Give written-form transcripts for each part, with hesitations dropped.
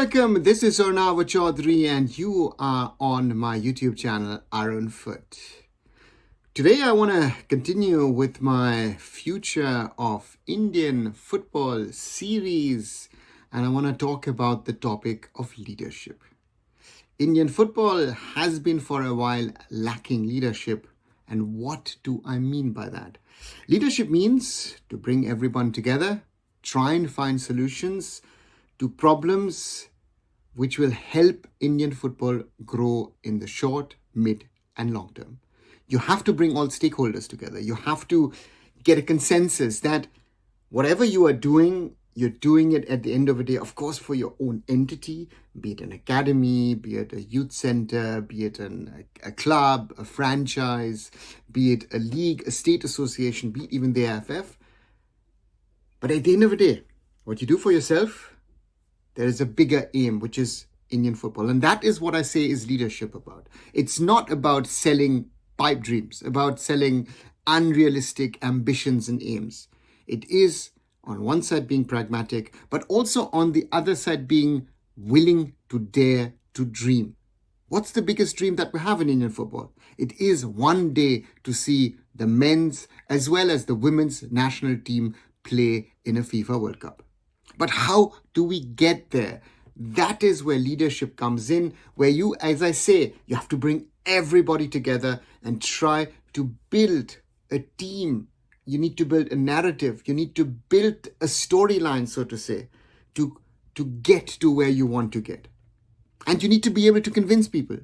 welcome. This is Arunava Chaudhuri and you are on my YouTube channel, Arunfoot. Today I want to continue with my Future of Indian Football series and I want to talk about the topic of leadership. Indian football has been for a while lacking leadership. And what do I mean by that? Leadership means to bring everyone together, try and find solutions to problems which will help Indian football grow in the short, mid and long term. You have to bring all stakeholders together. You have to get a consensus that whatever you are doing, you're doing it at the end of the day, of course, for your own entity, be it an academy, be it a youth center, be it a club, a franchise, be it a league, a state association, be it even the AFF. But at the end of the day, what you do for yourself, there is a bigger aim, which is Indian football. And that is what I say is leadership about. It's not about selling pipe dreams, about selling unrealistic ambitions and aims. It is on one side being pragmatic, but also on the other side being willing to dare to dream. What's the biggest dream that we have in Indian football? It is one day to see the men's as well as the women's national team play in a FIFA World Cup. But how do we get there? That is where leadership comes in, where you, as I say, you have to bring everybody together and try to build a team. You need to build a narrative. You need to build a storyline, so to say, to get to where you want to get. And you need to be able to convince people.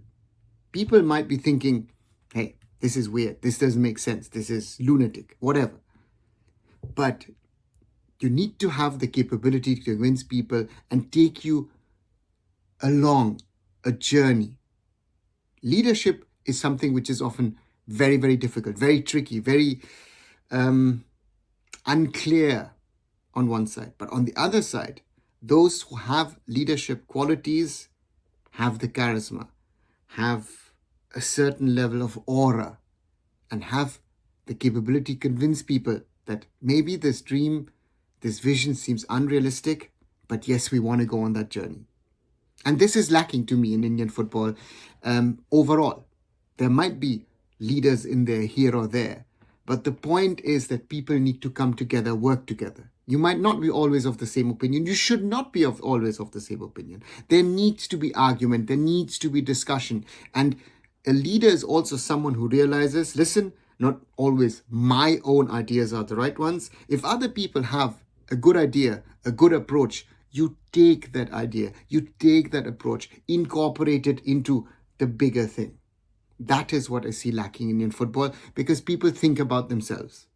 People might be thinking, hey, this is weird. This doesn't make sense. This is lunatic, whatever. But you need to have the capability to convince people and take you along a journey. Leadership is something which is often very, very difficult, very tricky, very unclear on one side. But on the other side, those who have leadership qualities have the charisma, have a certain level of aura, and have the capability to convince people that maybe this dream, this vision seems unrealistic, but yes, we want to go on that journey. And this is lacking to me in Indian football overall. There might be leaders in there here or there, but the point is that people need to come together, work together. You might not be always of the same opinion. You should not be always of the same opinion. There needs to be argument. There needs to be discussion. And a leader is also someone who realizes, listen, not always my own ideas are the right ones. If other people have a good idea, a good approach, you take that idea, you take that approach, incorporate it into the bigger thing. That is what I see lacking in Indian football because people think about themselves.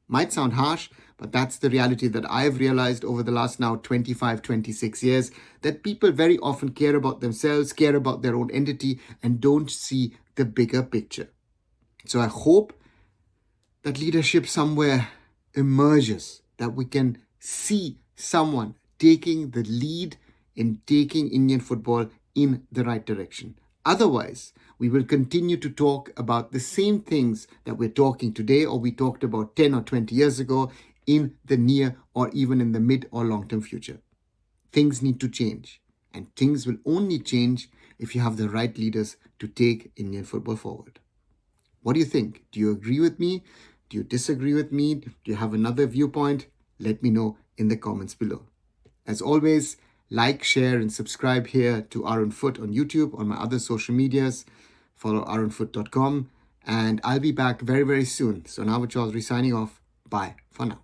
Might sound harsh, but that's the reality that I've realized over the last now 25, 26 years, that people very often care about themselves, care about their own entity, and don't see the bigger picture. So I hope that leadership somewhere emerges, that we can see someone taking the lead in taking Indian football in the right direction. Otherwise, we will continue to talk about the same things that we're talking today or we talked about 10 or 20 years ago in the near or even in the mid or long-term future. Things need to change, and things will only change if you have the right leaders to take Indian football forward. What do you think? Do you agree with me? Do you disagree with me? Do you have another viewpoint? Let me know in the comments below. As always, like, share and subscribe here to Arunfoot on YouTube, on my other social medias. Follow arunfoot.com and I'll be back very, very soon. So Arunava Chaudhuri signing off. Bye for now.